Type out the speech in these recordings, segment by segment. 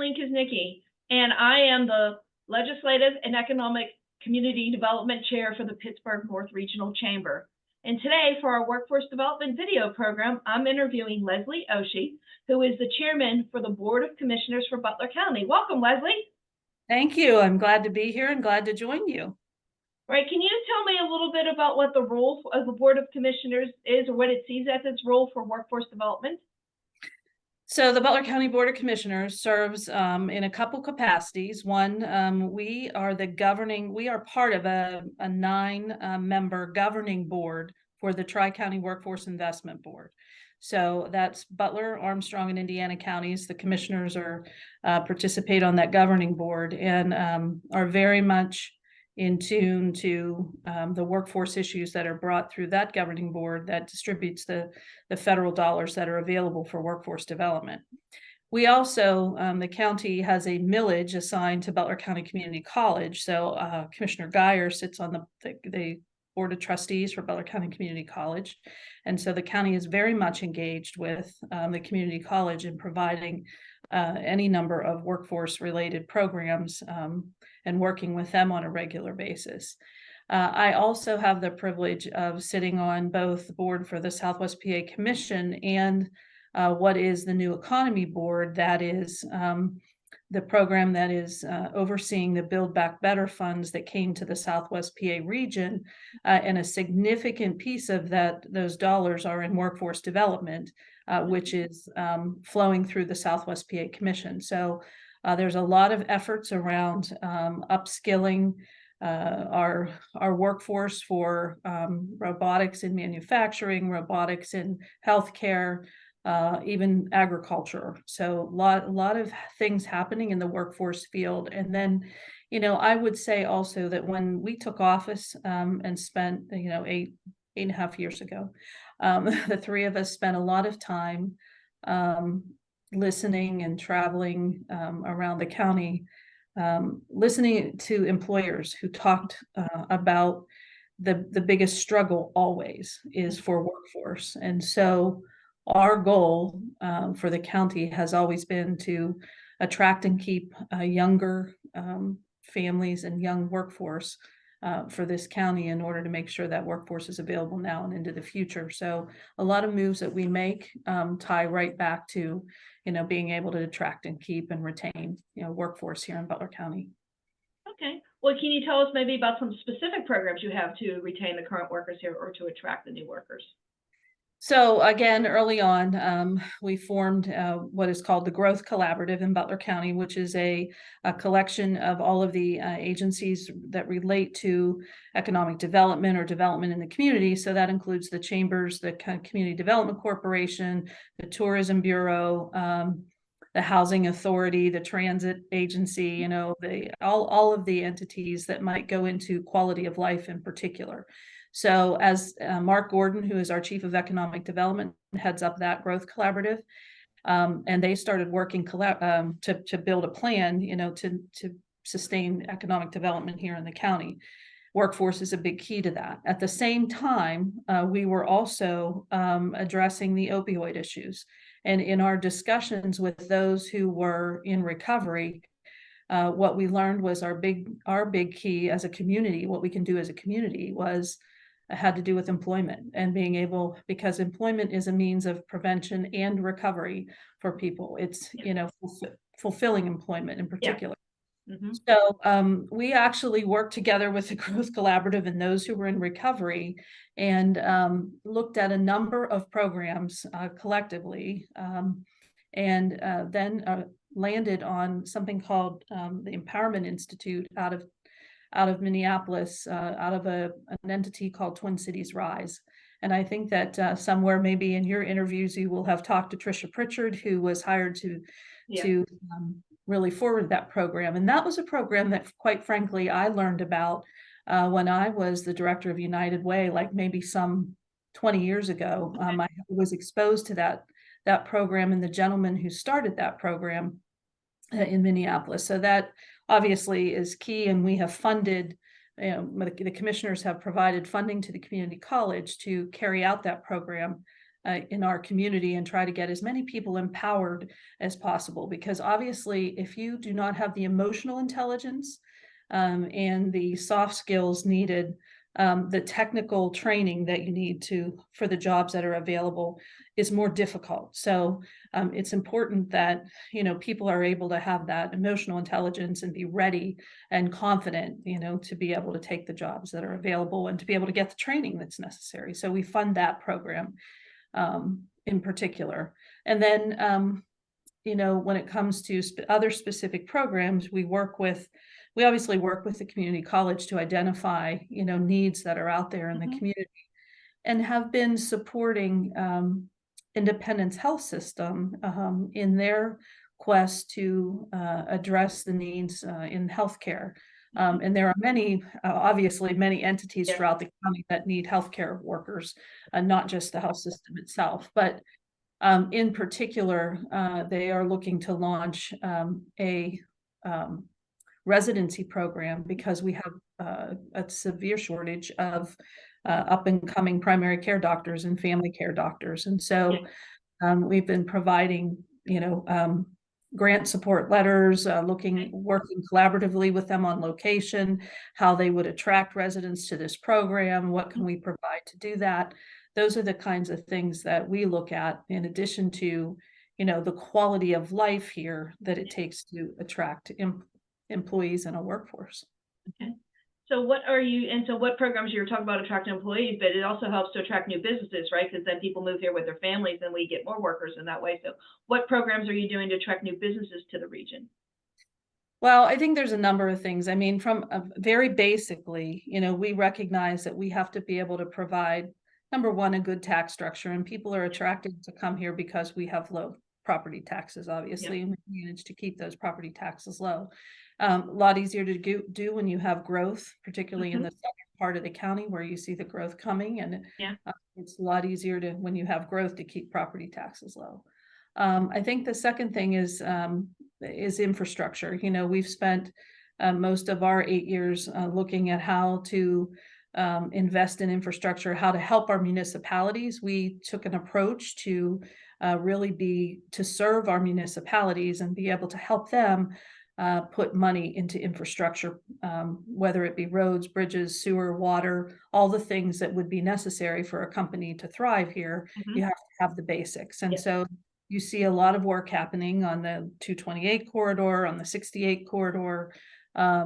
Kathleen Kuznicki, and I am the Legislative and Economic Community Development Chair for the Pittsburgh North Regional Chamber. And today, for our Workforce Development video program, I'm interviewing Leslie Osche, who is the Chairman for the Board of Commissioners for Butler County. Welcome, Leslie. Thank you. I'm glad to be here and glad to join you. Right. Can you tell me a little bit about what the role of the Board of Commissioners is, or what it sees as its role for workforce development? So the Butler County Board of Commissioners serves in a couple capacities. One, we are part of a 9-member governing board for the Tri-County Workforce Investment Board. So that's Butler, Armstrong, and Indiana counties. The commissioners participate on that governing board and are very much in tune to the workforce issues that are brought through that governing board that distributes the federal dollars that are available for workforce development. We also, the county has a millage assigned to Butler County Community College. So Commissioner Geyer sits on the Board of Trustees for Butler County Community College. And so the county is very much engaged with the community college in providing any number of workforce related programs and working with them on a regular basis. I also have the privilege of sitting on both the board for the Southwest PA Commission and what is the New Economy Board, that is the program that is overseeing the Build Back Better funds that came to the Southwest PA region, and a significant piece of those dollars are in workforce development, which is flowing through the Southwest PA Commission. So there's a lot of efforts around upskilling our workforce for robotics in manufacturing, robotics in healthcare, even agriculture. So a lot of things happening in the workforce field. And then, I would say also that when we took office and spent, 8.5 years ago, the three of us spent a lot of time listening and traveling around the county, listening to employers who talked about the biggest struggle always is for workforce. And so our goal for the county has always been to attract and keep younger families and young workforce for this county in order to make sure that workforce is available now and into the future. So a lot of moves that we make tie right back to, being able to attract and keep and retain, workforce here in Butler County. Okay. Well, can you tell us maybe about some specific programs you have to retain the current workers here or to attract the new workers? So again, early on, we formed what is called the Growth Collaborative in Butler County, which is a collection of all of the agencies that relate to economic development or development in the community. So that includes the chambers, the Community Development Corporation, the Tourism Bureau, the Housing Authority, the Transit Agency, all of the entities that might go into quality of life in particular. So as Mark Gordon, who is our Chief of Economic Development, heads up that Growth Collaborative, and they started working to build a plan, to sustain economic development here in the county. Workforce is a big key to that. At the same time, we were also addressing the opioid issues. And in our discussions with those who were in recovery, what we learned was our big key as a community, what we can do as a community had to do with employment and being able, because employment is a means of prevention and recovery for people. It's, fulfilling employment in particular. Yeah. Mm-hmm. So we actually worked together with the Growth Collaborative and those who were in recovery and looked at a number of programs collectively, and then landed on something called the Empowerment Institute out of Minneapolis, out of an entity called Twin Cities Rise. And I think that somewhere maybe in your interviews, you will have talked to Tricia Pritchard, who was hired to really forward that program. And that was a program that, quite frankly, I learned about when I was the director of United Way, like maybe some 20 years ago. I was exposed to that program and the gentleman who started that program in Minneapolis. So that obviously is key, and we have funded, the commissioners have provided funding to the community college to carry out that program in our community and try to get as many people empowered as possible. Because obviously, if you do not have the emotional intelligence and the soft skills needed, the technical training that you need for the jobs that are available is more difficult. So it's important that, people are able to have that emotional intelligence and be ready and confident, to be able to take the jobs that are available and to be able to get the training that's necessary. So we fund that program in particular. And then, when it comes to other specific programs, we obviously work with the community college to identify, needs that are out there in the community, and have been supporting Independence Health System in their quest to address the needs in healthcare. And there are obviously many entities throughout the county that need healthcare workers, not just the health system itself. But in particular, they are looking to launch a residency program because we have a severe shortage of up and coming primary care doctors and family care doctors. And so we've been providing, grant support letters, working collaboratively with them on location, how they would attract residents to this program, what can we provide to do that. Those are the kinds of things that we look at in addition to, the quality of life here that it takes to attract employees in a workforce. Okay. So what programs you're talking about attracting employees, but it also helps to attract new businesses, right? Because then people move here with their families and we get more workers in that way. So what programs are you doing to attract new businesses to the region? Well, I think there's a number of things. I mean, from very basically, we recognize that we have to be able to provide, number one, a good tax structure, and people are attracted to come here because we have low property taxes, obviously, and we manage to keep those property taxes low. A lot easier to do when you have growth, particularly in the southern part of the county where you see the growth coming, and it's a lot easier when you have growth to keep property taxes low. I think the second thing is infrastructure. We've spent most of our 8 years looking at how to invest in infrastructure, how to help our municipalities. We took an approach to to serve our municipalities and be able to help them put money into infrastructure, whether it be roads, bridges, sewer, water, all the things that would be necessary for a company to thrive here. You have to have the basics. And so you see a lot of work happening on the 228 corridor, on the 68 corridor.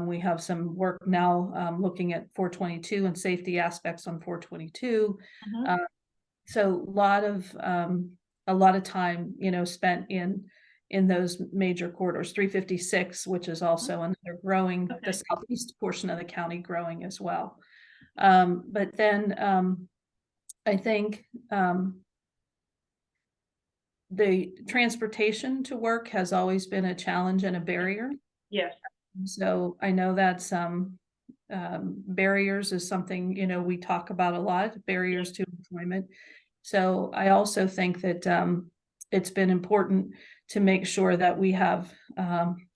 We have some work now looking at 422 and safety aspects on 422. So a lot of time, spent in those major corridors. 356, which is also another growing, the southeast portion of the county growing as well. But then I think the transportation to work has always been a challenge and a barrier. Yes. So I know that barriers is something, we talk about a lot, barriers to employment. So I also think that it's been important to make sure that we have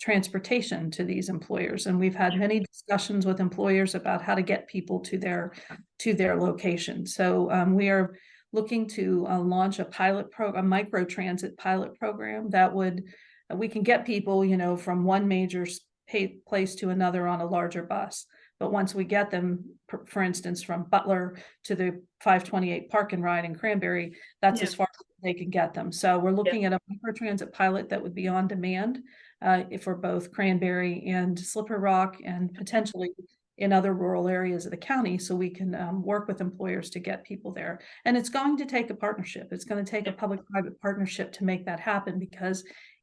transportation to these employers. And we've had many discussions with employers about how to get people to their location. So we are looking to launch a micro transit pilot program that we can get people, from one major place to another on a larger bus. But once we get them, for instance, from Butler to the 528 Park and Ride in Cranberry, that's as far as they can get them. So we're looking at a microtransit pilot that would be on demand for both Cranberry and Slipper Rock, and potentially in other rural areas of the county, so we can work with employers to get people there. And it's going to take a partnership. It's going to take a public-private partnership to make that happen, because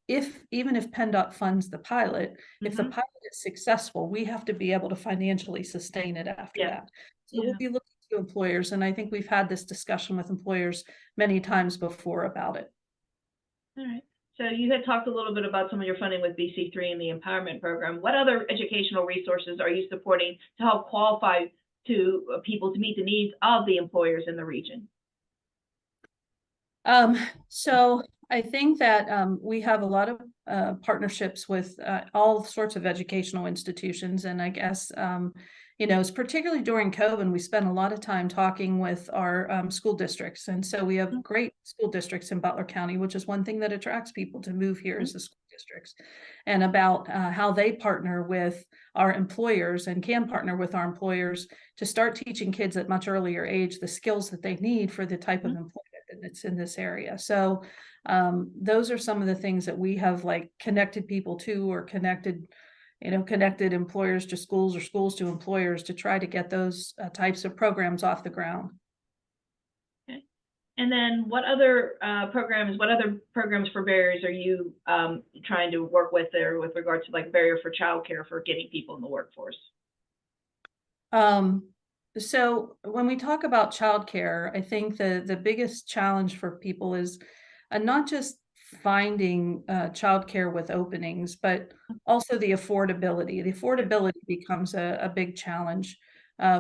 even if PennDOT funds the pilot, if the pilot is successful, we have to be able to financially sustain it after that. So we'll be looking to employers, and I think we've had this discussion with employers many times before about it. All right. So you had talked a little bit about some of your funding with BC3 and the empowerment program. What other educational resources are you supporting to help qualify people to meet the needs of the employers in the region? So I think that we have a lot of partnerships with all sorts of educational institutions. And I guess, it's particularly during COVID, we spent a lot of time talking with our school districts. And so we have great school districts in Butler County, which is one thing that attracts people to move here is the school districts, and about how they partner with our employers and can partner with our employers to start teaching kids at much earlier age the skills that they need for the type of employment that's in this area. So those are some of the things that we have like connected people to, or connected employers to schools, or schools to employers, to try to get those types of programs off the ground. Okay. And then what other programs for barriers are you trying to work with there with regard to like barrier for childcare for getting people in the workforce? So when we talk about childcare, I think the biggest challenge for people is not just finding childcare with openings, but also the affordability. The affordability becomes a big challenge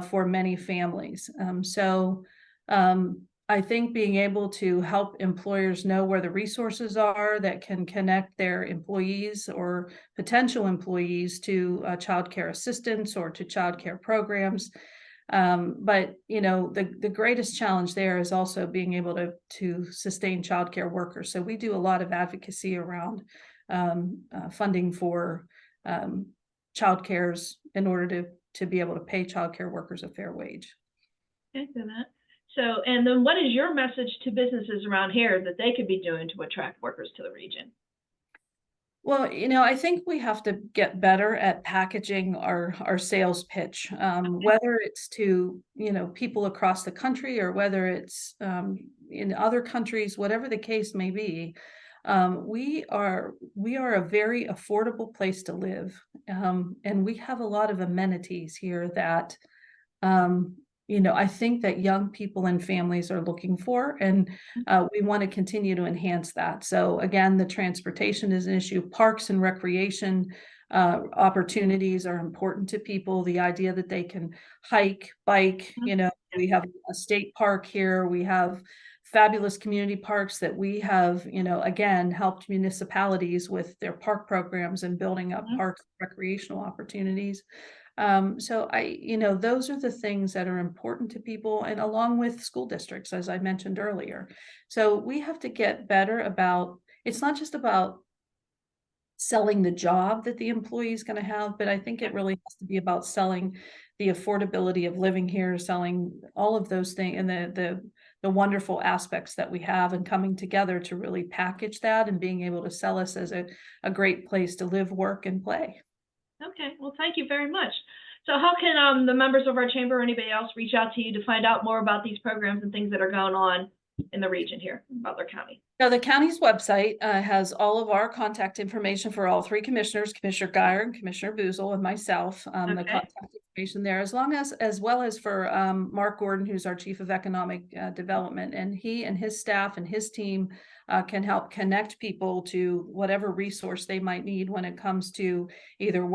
for many families. I think being able to help employers know where the resources are that can connect their employees or potential employees to childcare assistance or to childcare programs. But the greatest challenge there is also being able to sustain childcare workers. So we do a lot of advocacy around funding for childcares in order to be able to pay childcare workers a fair wage. Okay, so that. So, and then what is your message to businesses around here that they could be doing to attract workers to the region? Well, I think we have to get better at packaging our sales pitch, whether it's to, people across the country, or whether it's in other countries, whatever the case may be. We are a very affordable place to live, and we have a lot of amenities here that I think that young people and families are looking for, and we want to continue to enhance that. So again, the transportation is an issue. Parks and recreation opportunities are important to people. The idea that they can hike, bike, we have a state park here. We have fabulous community parks that we have, again, helped municipalities with their park programs and building up parks and recreational opportunities. So those are the things that are important to people, and along with school districts, as I mentioned earlier. So we have to get better about, it's not just about selling the job that the employee is going to have, but I think it really has to be about selling the affordability of living here, selling all of those things, and the wonderful aspects that we have, and coming together to really package that and being able to sell us as a great place to live, work, and play. Okay, well, thank you very much. So how can the members of our chamber or anybody else reach out to you to find out more about these programs and things that are going on in the region here in Butler County? Now, the county's website has all of our contact information for all three commissioners, Commissioner Geyer and Commissioner Boozle and myself. The contact information there, as well as for Mark Gordon, who's our Chief of Economic Development, and he and his staff and his team can help connect people to whatever resource they might need when it comes to either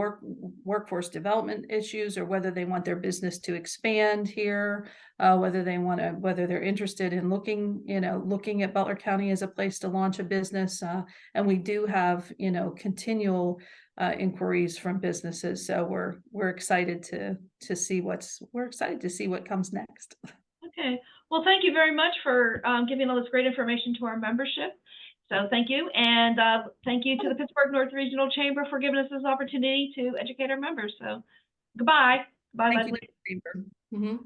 workforce development issues, or whether they want their business to expand here, whether they're interested in looking at Butler County as a place to launch a business. And we do have, continual inquiries from businesses. So we're excited to see what comes next. Okay. Well, thank you very much for giving all this great information to our membership. So thank you. And thank you to the Pittsburgh North Regional Chamber for giving us this opportunity to educate our members. So goodbye. Bye. Thank you, Chamber.